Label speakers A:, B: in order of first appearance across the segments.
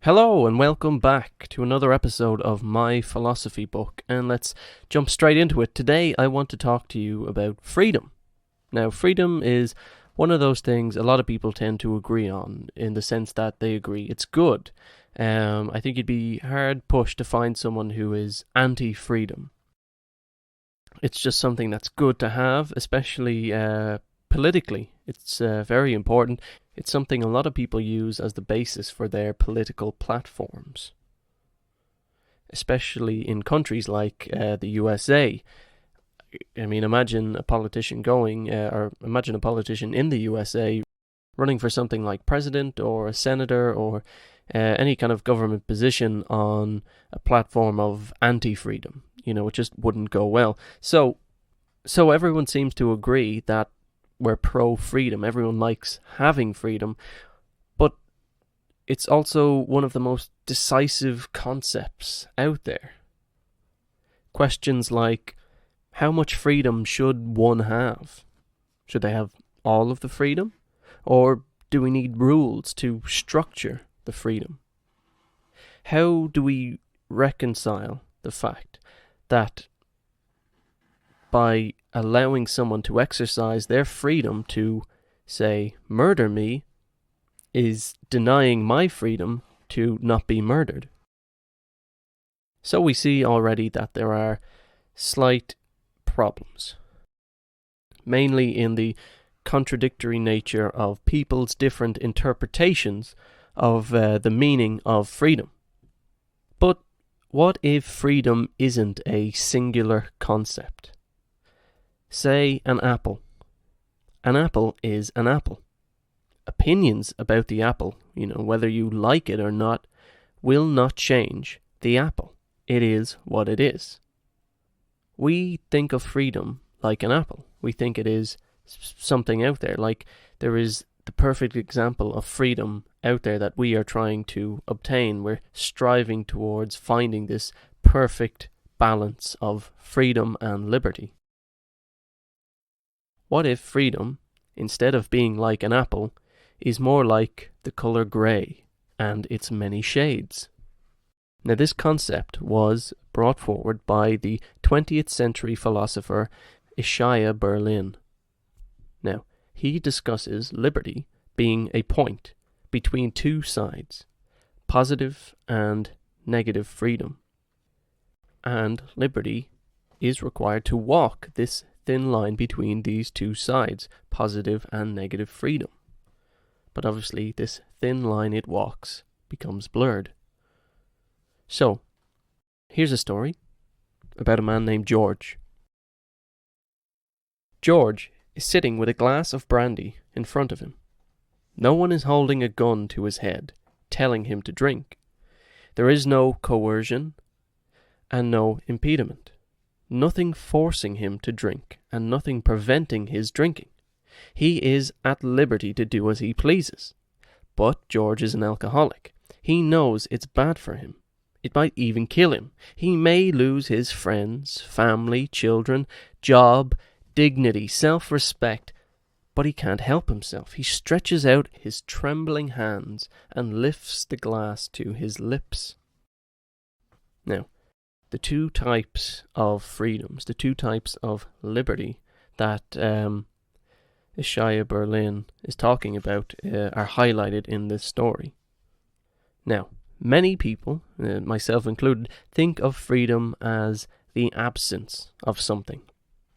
A: Hello and welcome back to another episode of My Philosophy Book, and let's jump straight into it. Today I want to talk to you about freedom. Now, freedom is one of those things a lot of people tend to agree on, in the sense that they agree it's good. I think you'd be hard pushed to find someone who is anti-freedom. It's just something that's good to have, especially politically. It's very important. It's something a lot of people use as the basis for their political platforms, especially in countries like the USA. I mean, imagine a politician imagine a politician in the USA running for something like president or a senator or any kind of government position on a platform of anti-freedom. It just wouldn't go well. So everyone seems to agree that we're pro-freedom. Everyone likes having freedom, but it's also one of the most decisive concepts out there. Questions like, how much freedom should one have? Should they have all of the freedom? Or do we need rules to structure the freedom? How do we reconcile the fact that by allowing someone to exercise their freedom to, say, murder me, is denying my freedom to not be murdered? So we see already that there are slight problems, mainly in the contradictory nature of people's different interpretations of the meaning of freedom. But what if freedom isn't a singular concept? Say an apple. An apple is an apple. Opinions about the apple, whether you like it or not, will not change the apple. It is what it is. We think of freedom like an apple. We think it is something out there, like there is the perfect example of freedom out there that we are trying to obtain. We're striving towards finding this perfect balance of freedom and liberty. What if freedom, instead of being like an apple, is more like the colour grey and its many shades? Now, this concept was brought forward by the 20th century philosopher Isaiah Berlin. Now, he discusses liberty being a point between two sides, positive and negative freedom. And liberty is required to walk this thin line between these two sides, positive and negative freedom. But obviously this thin line it walks becomes blurred. So, here's a story about a man named George. George is sitting with a glass of brandy in front of him. No one is holding a gun to his head, telling him to drink. There is no coercion and no impediment. Nothing forcing him to drink, and nothing preventing his drinking. He is at liberty to do as he pleases. But George is an alcoholic. He knows it's bad for him. It might even kill him. He may lose his friends, family, children, job, dignity, self-respect, but he can't help himself. He stretches out his trembling hands and lifts the glass to his lips. Now, the two types of freedoms, the two types of liberty that Isaiah Berlin is talking about are highlighted in this story. Now, many people, myself included, think of freedom as the absence of something.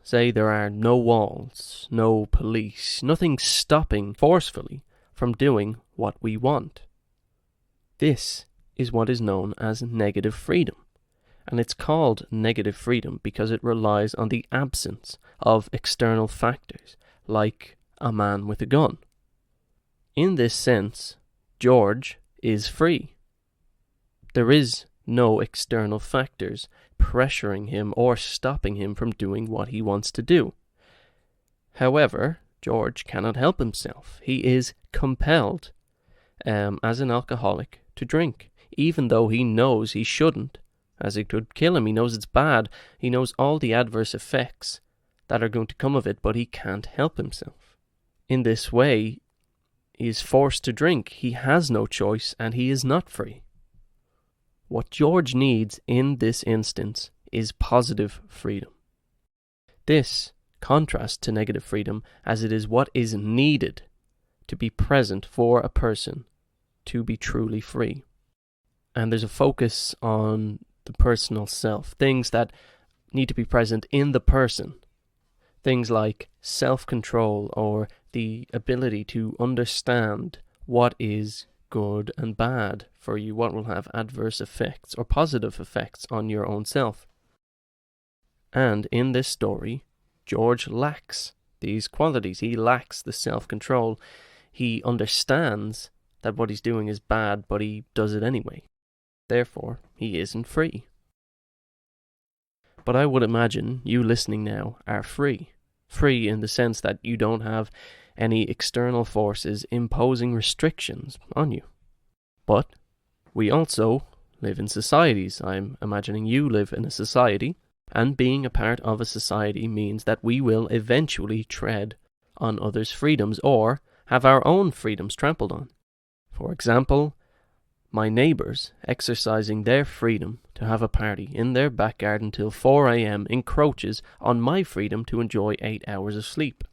A: Say there are no walls, no police, nothing stopping forcefully from doing what we want. This is what is known as negative freedom. And it's called negative freedom because it relies on the absence of external factors, like a man with a gun. In this sense, George is free. There is no external factors pressuring him or stopping him from doing what he wants to do. However, George cannot help himself. He is compelled, as an alcoholic, to drink, even though he knows he shouldn't, as it could kill him. He knows it's bad. He knows all the adverse effects that are going to come of it, but he can't help himself. In this way, he is forced to drink. He has no choice, and he is not free. What George needs in this instance is positive freedom. This contrasts to negative freedom, as it is what is needed to be present for a person to be truly free. And there's a focus on the personal self, things that need to be present in the person. Things like self-control or the ability to understand what is good and bad for you, what will have adverse effects or positive effects on your own self. And in this story, George lacks these qualities. He lacks the self-control. He understands that what he's doing is bad, but he does it anyway. Therefore, he isn't free. But I would imagine you listening now are free. Free in the sense that you don't have any external forces imposing restrictions on you. But we also live in societies. I'm imagining you live in a society, and being a part of a society means that we will eventually tread on others' freedoms or have our own freedoms trampled on. For example, my neighbours exercising their freedom to have a party in their back garden till 4 a.m. encroaches on my freedom to enjoy 8 hours of sleep.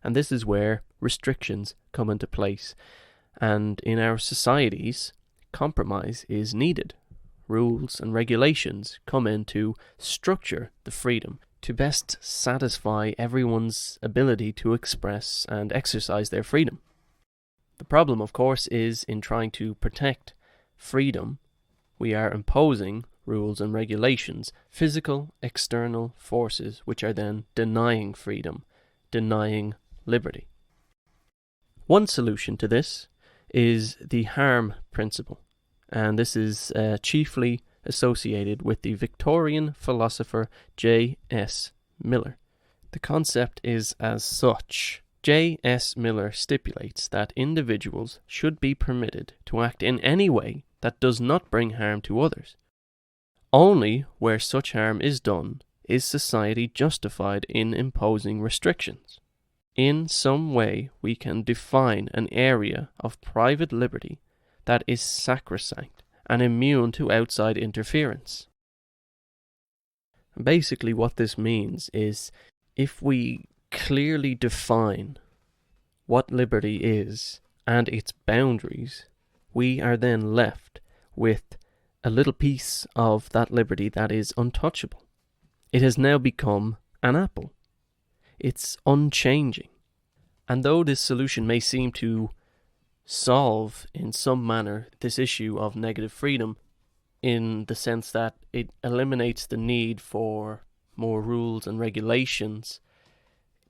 A: And this is where restrictions come into place. And in our societies, compromise is needed. Rules and regulations come in to structure the freedom to best satisfy everyone's ability to express and exercise their freedom. The problem, of course, is in trying to protect freedom, we are imposing rules and regulations, physical, external forces, which are then denying freedom, denying liberty. One solution to this is the harm principle, and this is chiefly associated with the Victorian philosopher J.S. Miller. The concept is as such. J.S. Miller stipulates that individuals should be permitted to act in any way that does not bring harm to others. Only where such harm is done is society justified in imposing restrictions. In some way we can define an area of private liberty that is sacrosanct and immune to outside interference. Basically what this means is if we clearly define what liberty is and its boundaries, we are then left with a little piece of that liberty that is untouchable. It has now become an apple. It's unchanging. And though this solution may seem to solve in some manner this issue of negative freedom, in the sense that it eliminates the need for more rules and regulations,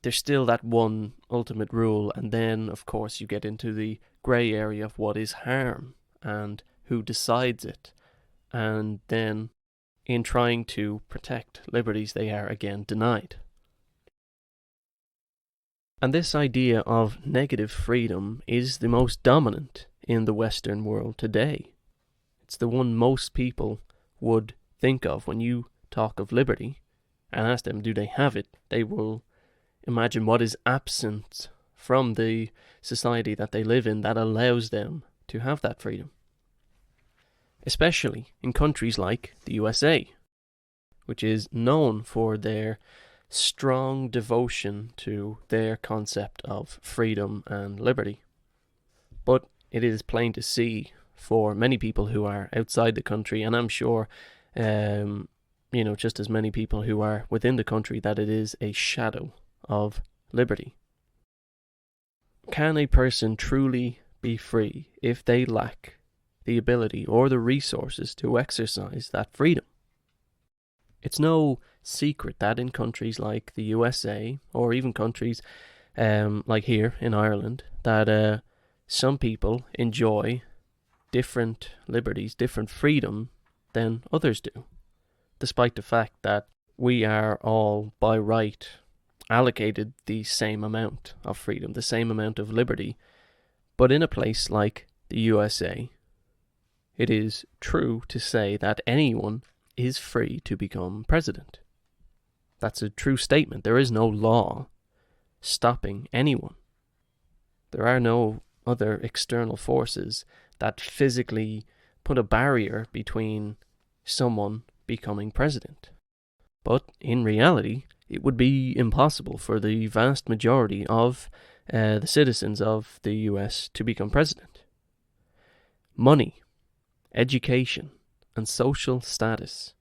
A: there's still that one ultimate rule, and then of course you get into the grey area of what is harm and who decides it, and then in trying to protect liberties they are again denied. And this idea of negative freedom is the most dominant in the Western world today. It's the one most people would think of when you talk of liberty and ask them do they have it. They will imagine what is absent from the society that they live in that allows them to have that freedom. Especially in countries like the USA, which is known for their strong devotion to their concept of freedom and liberty. But it is plain to see for many people who are outside the country, and I'm sure just as many people who are within the country, that it is a shadow of liberty. Can a person truly be free if they lack the ability or the resources to exercise that freedom? It's no secret that in countries like the USA, or even countries like here in Ireland, that some people enjoy different liberties, different freedom than others do, despite the fact that we are all by right allocated the same amount of freedom, the same amount of liberty. But in a place like the USA, it is true to say that anyone is free to become president. That's a true statement. There is no law stopping anyone. There are no other external forces that physically put a barrier between someone becoming president. But in reality, it would be impossible for the vast majority of the citizens of the US to become president. Money, education, and social status.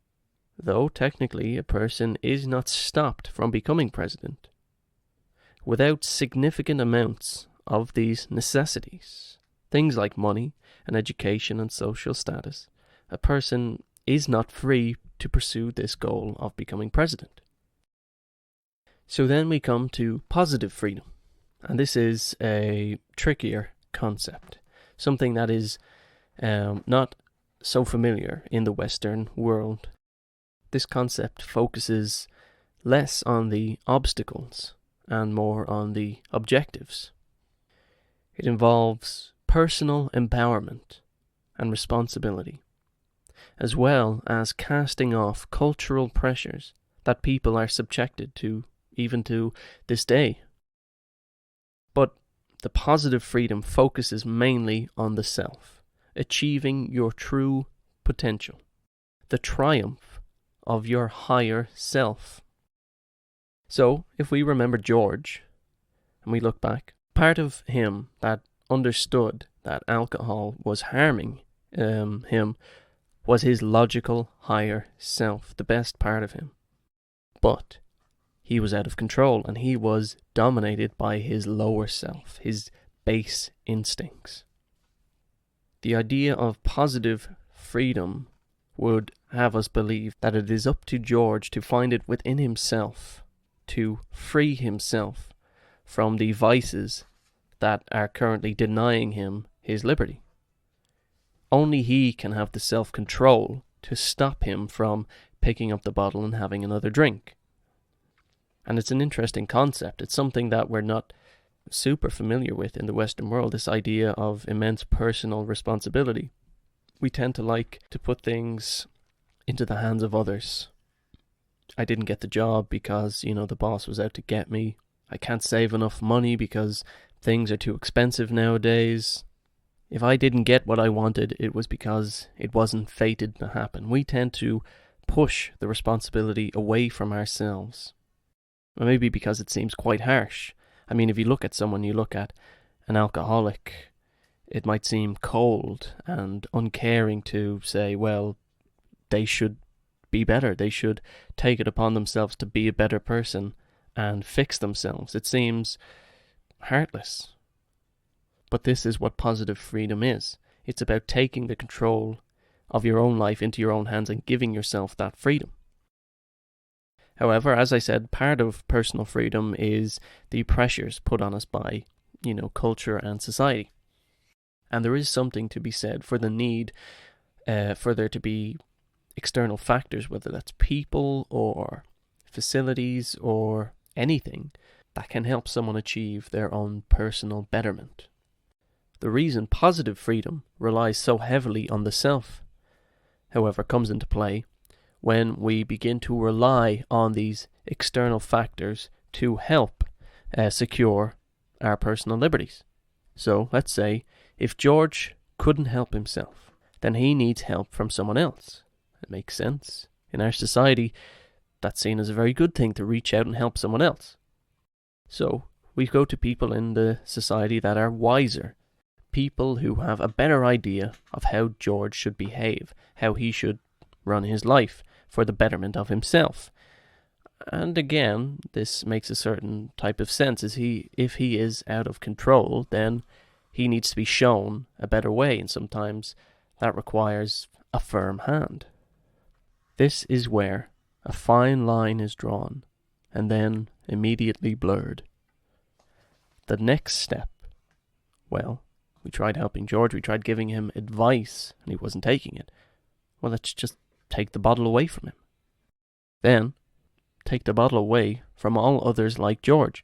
A: Though technically a person is not stopped from becoming president, without significant amounts of these necessities, things like money and education and social status, a person is not free to pursue this goal of becoming president. So then we come to positive freedom, and this is a trickier concept, something that is not so familiar in the Western world. This concept focuses less on the obstacles and more on the objectives. It involves personal empowerment and responsibility, as well as casting off cultural pressures that people are subjected to even to this day. But the positive freedom focuses mainly on the self, achieving your true potential, the triumph of your higher self. So, if we remember George, and we look back, part of him that understood that alcohol was harming him was his logical higher self, the best part of him. But he was out of control, and he was dominated by his lower self, his base instincts. The idea of positive freedom would have us believe that it is up to George to find it within himself, to free himself from the vices that are currently denying him his liberty. Only he can have the self-control to stop him from picking up the bottle and having another drink. And it's an interesting concept. It's something that we're not super familiar with in the Western world, this idea of immense personal responsibility. We tend to like to put things into the hands of others. I didn't get the job because, the boss was out to get me. I can't save enough money because things are too expensive nowadays. If I didn't get what I wanted, it was because it wasn't fated to happen. We tend to push the responsibility away from ourselves. Or maybe because it seems quite harsh. I mean, if you look at someone, you look at an alcoholic, it might seem cold and uncaring to say, well, they should be better. They should take it upon themselves to be a better person and fix themselves. It seems heartless. But this is what positive freedom is. It's about taking the control of your own life into your own hands and giving yourself that freedom. However, as I said, part of personal freedom is the pressures put on us by, culture and society. And there is something to be said for the need for there to be external factors, whether that's people or facilities or anything, that can help someone achieve their own personal betterment. The reason positive freedom relies so heavily on the self, however, comes into play when we begin to rely on these external factors to help secure our personal liberties. So, let's say, if George couldn't help himself, then he needs help from someone else. It makes sense. In our society, that's seen as a very good thing to reach out and help someone else. So, we go to people in the society that are wiser, people who have a better idea of how George should behave, how he should run his life for the betterment of himself. And again, this makes a certain type of sense. If he is out of control, then he needs to be shown a better way, and sometimes that requires a firm hand. This is where a fine line is drawn, and then immediately blurred. The next step, well, we tried helping George, we tried giving him advice, and he wasn't taking it. Well, let's just take the bottle away from him. Then, take the bottle away from all others like George.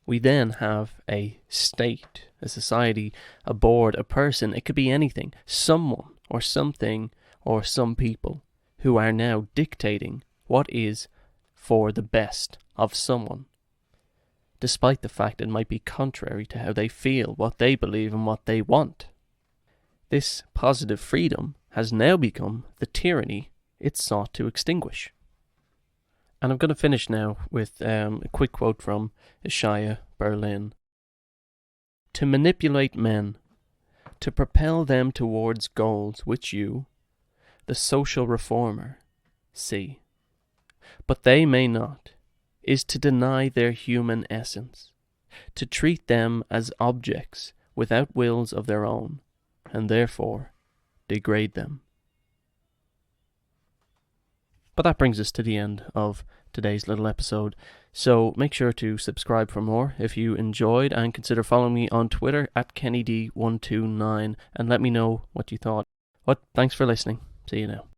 A: We then have a state, a society, a board, a person, it could be anything, someone or something or some people who are now dictating what is for the best of someone. despite the fact it might be contrary to how they feel, what they believe, and what they want. This positive freedom has now become the tyranny it sought to extinguish. And I'm going to finish now with a quick quote from Ishaya Berlin. To manipulate men, to propel them towards goals which you, the social reformer, see, but they may not, is to deny their human essence, to treat them as objects without wills of their own, and therefore degrade them. But that brings us to the end of today's little episode. So make sure to subscribe for more if you enjoyed, and consider following me on Twitter at KennyD129 and let me know what you thought. Thanks for listening. See you now.